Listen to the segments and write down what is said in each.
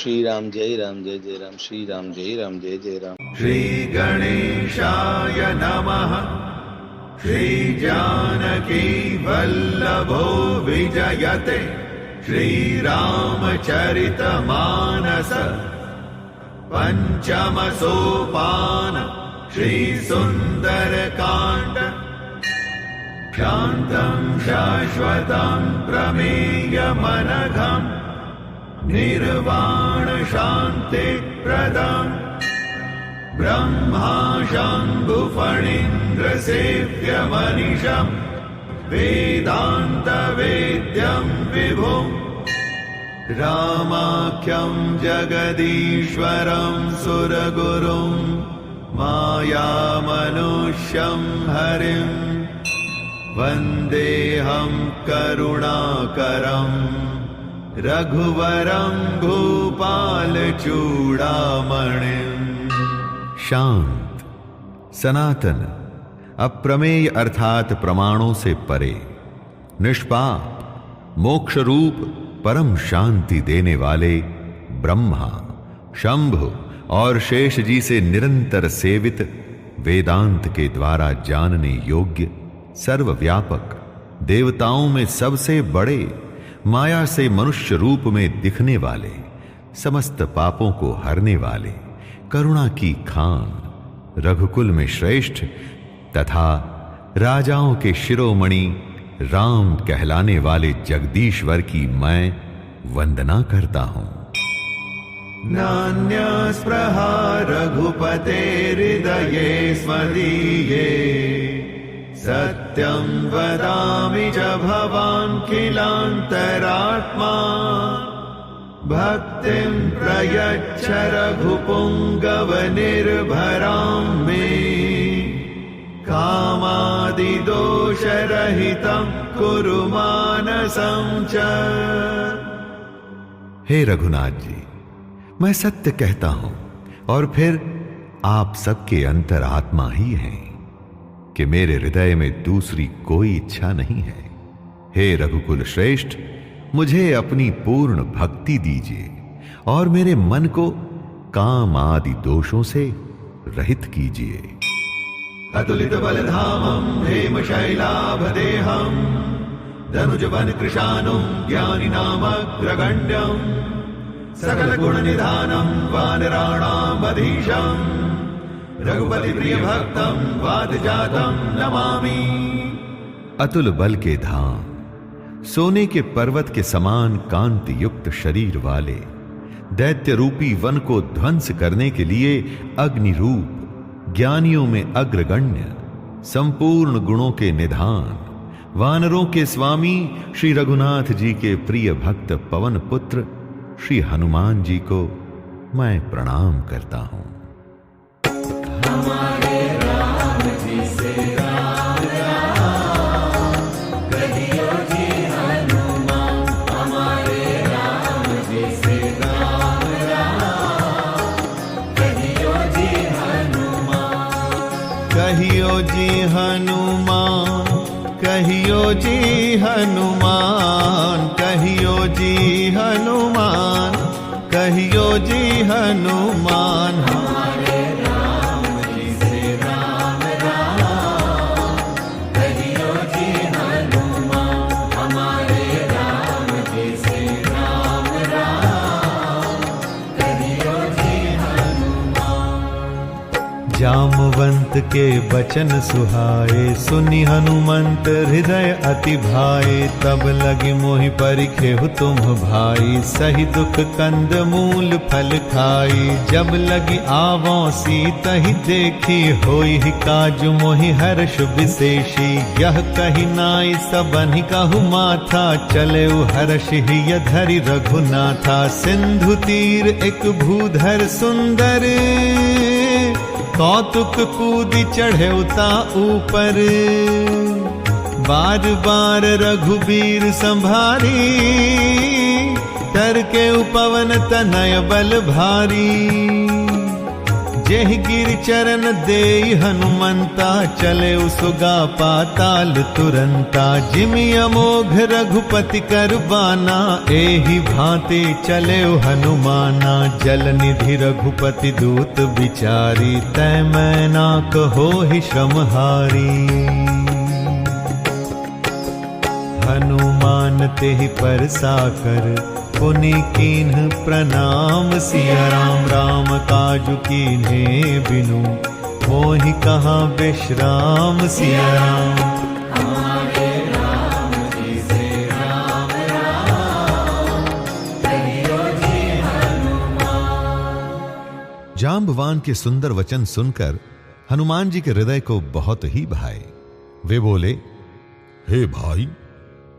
श्री राम जय राम श्री राम जय जय राम। श्री गणेशाय नमः। श्री जानकी वल्लभो विजयते श्रीरामचरित मानस। पंचम सोपान श्री सुंदर कांड। शांतं शाश्वतं प्रमेयमनघं निर्वाण शांति प्रदम्। ब्रह्मा शंभु फणीन्द्र सेव्य मनीषम् वेदांत वेद्यं विभुम्। रामाख्यं जगदीश्वरं सुरगुरुं मायामनुष्यं हरिं वन्देऽहं करुणाकरं रघुवरं भूपालचूडामणिम्। शांत, सनातन, अप्रमेय अर्थात प्रमाणों से परे, निष्पाप, मोक्ष रूप परम शांति देने वाले ब्रह्मा, शंभु और शेष जी से निरंतर सेवित, वेदांत के द्वारा जानने योग्य, सर्वव्यापक, देवताओं में सबसे बड़े, माया से मनुष्य रूप में दिखने वाले, समस्त पापों को हरने वाले, करुणा की खान, रघुकुल में श्रेष्ठ तथा राजाओं के शिरोमणि राम कहलाने वाले जगदीश्वर की मैं वंदना करता हूं। नान्यस्पृहा रघुपते हृदये स्मदीये सत्यं वदामि च भवान् किलान्तरात्मा। भक्तिं प्रयच्छ रघुपुंगव निर्भरां मे कामादिदोषरहितं कुरु मानसं च। हे रघुनाथ जी, मैं सत्य कहता हूं और फिर आप सबके अंतरात्मा ही हैं कि मेरे हृदय में दूसरी कोई इच्छा नहीं है। हे रघुकुल श्रेष्ठ, मुझे अपनी पूर्ण भक्ति दीजिए और मेरे मन को काम आदि दोषों से रहित कीजिए। अतुलित बलधामं हेमशैलाभदेहं धनुजवन कृशानुं ज्ञानिनामग्रगण्यं सकल गुण निधानं वानराणामधीशं रघुपति प्रिय भक्तं वादजातं नमामि। अतुल बल के धाम, सोने के पर्वत के समान कांति युक्त शरीर वाले, दैत्य रूपी वन को ध्वंस करने के लिए अग्नि रूप, ज्ञानियों में अग्रगण्य, संपूर्ण गुणों के निधान, वानरों के स्वामी श्री रघुनाथ जी के प्रिय भक्त पवन पुत्र श्री हनुमान जी को मैं प्रणाम करता हूं। हमारे राम जी से राम राम कहियो जी हनुमान। हमारे राम जी से राम राम कहियो जी हनुमान। कहियो जी हनुमान, कहियो जी हनुमान, कहियो जी हनुमान, कहियो जी हनुमान। हमारे राम जी से राम राम कहियो जी हनुमान। हमारे राम जी से राम राम कहियो जी हनुमान। जामवंत के बचन सुहाए, सुनि हनुमंत हृदय अति भाए। तब लगे मोहि परिखेहु तुम भाई, सही दुख कंद मूल फल खाई। जब लगी आवो सीतहि देखी, होई ही काजु मोहि हर्ष विशेषी। यह कही नाई सबनि कहु माथा, चले हर्ष ही धरि रघुनाथा। सिंधु तीर एक भूधर सुंदर, कौतुक कूदि चढ़े उता ऊपर। बार बार रघुबीर संभारी, करके उपवन तनय बल भारी। जेहि गिर चरण देई हनुमंता, चले उसगा पाताल तुरंता। जिमि अमोघ रघुपति करबाना, एहि भांति चले हनुमाना। जल निधि रघुपति दूत बिचारी, तै मैना कहोहि श्रमहारी। हनुमान तेहि परसाकर, पुनि कीन्ह प्रणाम। सिया राम राम काजु कीन्हे बिनु, मोहि कहाँ विश्राम। सिया राम हमारे राम जी से राम राम, कहियो जी हनुमान। जाम्बवान के सुंदर वचन सुनकर हनुमान जी के हृदय को बहुत ही भाए। वे बोले, हे भाई,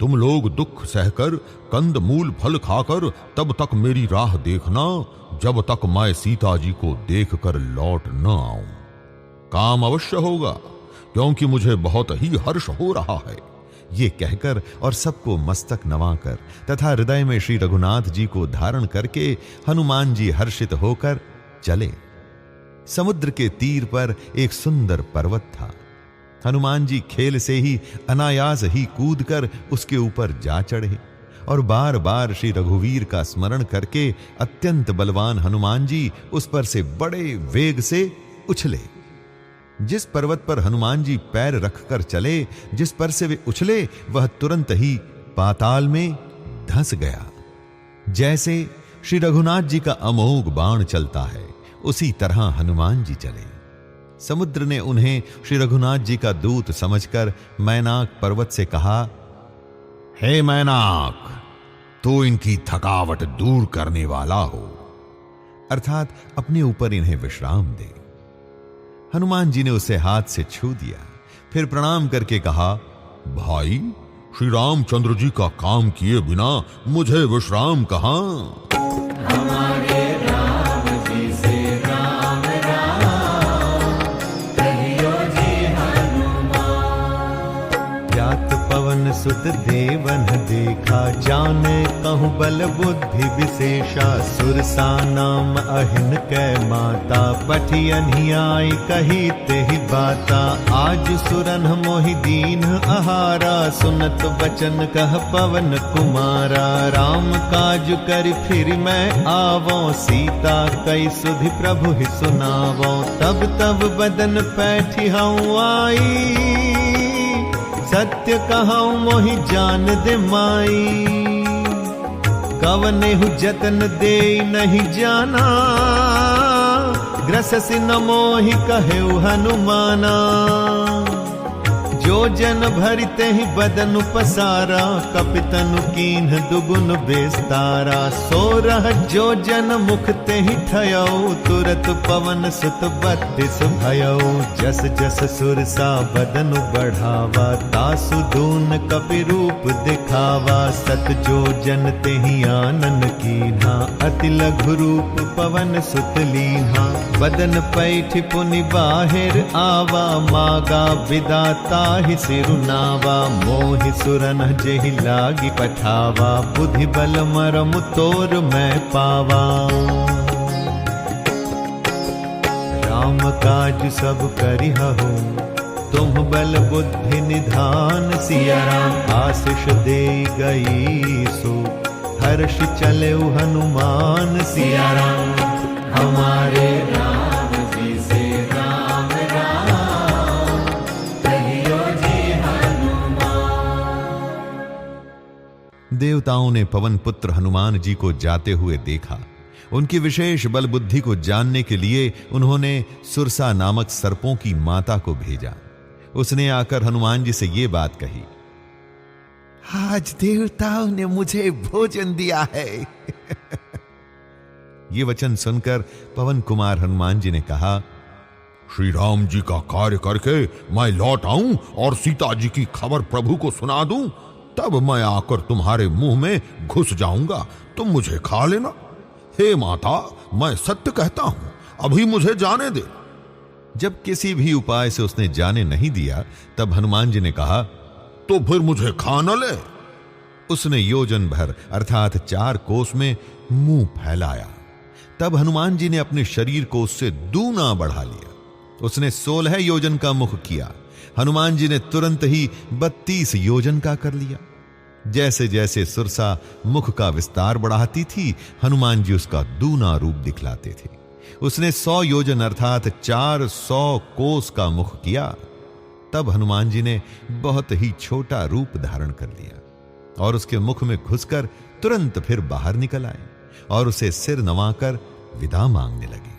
तुम लोग दुख सहकर कंद मूल फल खाकर तब तक मेरी राह देखना, जब तक मैं सीता जी को देखकर लौट न आऊं। काम अवश्य होगा, क्योंकि मुझे बहुत ही हर्ष हो रहा है। ये कहकर और सबको मस्तक नवाकर तथा हृदय में श्री रघुनाथ जी को धारण करके हनुमान जी हर्षित होकर चले। समुद्र के तीर पर एक सुंदर पर्वत था। हनुमान जी खेल से ही अनायास ही कूदकर उसके ऊपर जा चढ़े और बार बार श्री रघुवीर का स्मरण करके अत्यंत बलवान हनुमान जी उस पर से बड़े वेग से उछले। जिस पर्वत पर हनुमान जी पैर रखकर चले, जिस पर से वे उछले, वह तुरंत ही पाताल में धंस गया। जैसे श्री रघुनाथ जी का अमोघ बाण चलता है, उसी तरह हनुमान जी चले। समुद्र ने उन्हें श्री रघुनाथ जी का दूत समझकर मैनाक पर्वत से कहा, हे मैनाक, तू इनकी थकावट दूर करने वाला हो, अर्थात अपने ऊपर इन्हें विश्राम दे। हनुमान जी ने उसे हाथ से छू दिया, फिर प्रणाम करके कहा, भाई, श्री रामचंद्र जी का काम किए बिना मुझे विश्राम कहां? हमारे राम जी से राम राम, कहियो जी हनुमान। जात पवन सुत देवन देखा, जाने कहूँ बल बुद्धि विशेषा। सुरसा नाम अहिन कै माता, पठी अनियाई कही तेहि बाता। आज सुरन मोहि दीन आहारा, सुनत बचन कह पवन कुमारा। राम काज कर फिर मैं आवो, सीता कई सुधि प्रभु ही सुनावो। तब तब बदन पैठी हूँ आई, सत्य कहूँ मोहि जान दे माई। कवने हु जतन दे नहीं जाना, ग्रससि न मोहि कहेउ हनुमाना। जो जन भरिते ही बदन पसारा, कपितनु कीन्ह दुगुन बेस्तारा। सो रह जो जन मुख ते ही ठयऊ, तुरत पवन सुत बत्तिस भयऊ। जस जस सुरसा बदन बढ़ावा, तासु दून कपि रूप दिखावा। सत जो जन ते ही आनन कीन्हा, अति लघु रूप पवन सुत लीन्हा। बदन पैठ पुनि बाहिर आवा, मागा विदाता ही सिरुनावा। मोहि सुरन जेहि लागी पठावा, बुद्धि बल मरम तोर मैं पावा। राम काज सब करिहु, तुम बल बुद्धि निधान। सिया राम आशीष दे गई सो, हर्ष चले हनुमान। सिया राम हमारे राम जी से राम राम, कहियो जी हनुमान। देवताओं ने पवन पुत्र हनुमान जी को जाते हुए देखा। उनकी विशेष बल बुद्धि को जानने के लिए उन्होंने सुरसा नामक सर्पों की माता को भेजा। उसने आकर हनुमान जी से ये बात कही, आज देवताओं ने मुझे भोजन दिया है। ये वचन सुनकर पवन कुमार हनुमान जी ने कहा, श्री राम जी का कार्य करके मैं लौट आऊं और सीता जी की खबर प्रभु को सुना दूं, तब मैं आकर तुम्हारे मुंह में घुस जाऊंगा, तुम मुझे खा लेना। हे माता, मैं सत्य कहता हूं, अभी मुझे जाने दे। जब किसी भी उपाय से उसने जाने नहीं दिया, तब हनुमान जी ने कहा, तो फिर मुझे खा न ले। उसने योजन भर अर्थात 4 कोस में मुंह फैलाया। तब हनुमान जी ने अपने शरीर को उससे दूना बढ़ा लिया। उसने 16 योजन का मुख किया। हनुमान जी ने तुरंत ही 32 योजन का कर लिया। जैसे जैसे सुरसा मुख का विस्तार बढ़ाती थी, हनुमान जी उसका दूना रूप दिखलाते थे। उसने 100 योजन अर्थात 400 कोस का मुख किया। तब हनुमान जी ने बहुत ही छोटा रूप धारण कर लिया और उसके मुख में घुसकर तुरंत फिर बाहर निकल आए और उसे सिर नवाकर विदा मांगने लगे।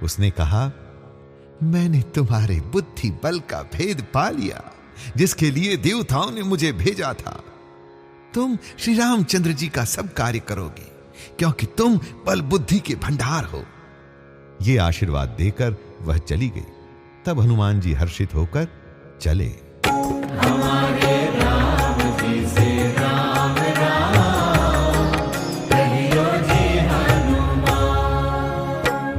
उसने कहा, मैंने तुम्हारे बुद्धि बल का भेद पा लिया, जिसके लिए देवताओं ने मुझे भेजा था। तुम श्री रामचंद्र जी का सब कार्य करोगे, क्योंकि तुम बल बुद्धि के भंडार हो। ये आशीर्वाद देकर वह चली गई। तब हनुमान जी हर्षित होकर चले। हमारे राम जी से राम राम, कहियो जी हनुमान।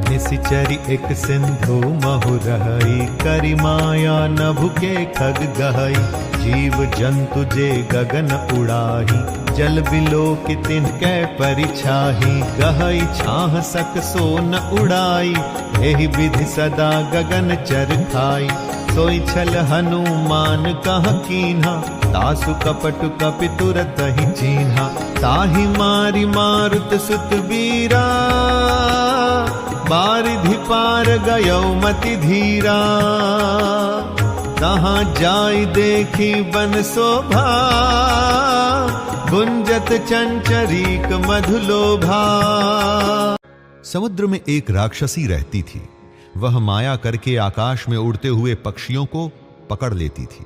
निसिचरी एक सिंधु महु रहई, करि माया नभु के खग गहई। जीव जंतु जे गगन उड़ाही, जल बिलो कि तिनकै परिछाही। गहई छाह सक सो न उड़ाई, एहि विधि सदा गगन चर खाई। सोई छल हनुमान कह कीन्हा, तासु कपट कपि तुरत ही चीन्हा। ताहि मारि मारुत सुत बीरा, बारिधि पार गयो मति धीरा। कहाँ जाई देखी बन शोभा, गुंजत चंचरीक मधुलोभा। समुद्र में एक राक्षसी रहती थी। वह माया करके आकाश में उड़ते हुए पक्षियों को पकड़ लेती थी।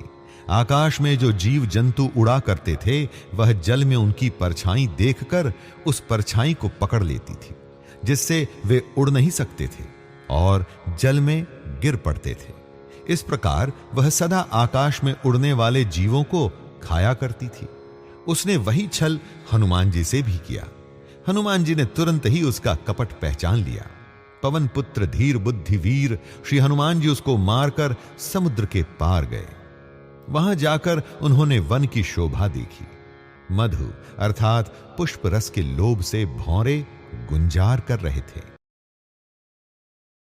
आकाश में जो जीव जंतु उड़ा करते थे, वह जल में उनकी परछाई देखकर उस परछाई को पकड़ लेती थी, जिससे वे उड़ नहीं सकते थे और जल में गिर पड़ते थे। इस प्रकार वह सदा आकाश में उड़ने वाले जीवों को खाया करती थी। उसने वही छल हनुमान जी से भी किया। हनुमान जी ने तुरंत ही उसका कपट पहचान लिया। पवन पुत्र धीर बुद्धि वीर श्री हनुमान जी उसको मारकर समुद्र के पार गए। वहां जाकर उन्होंने वन की शोभा देखी। मधु अर्थात पुष्प रस के लोभ से भौरे गुंजार कर रहे थे।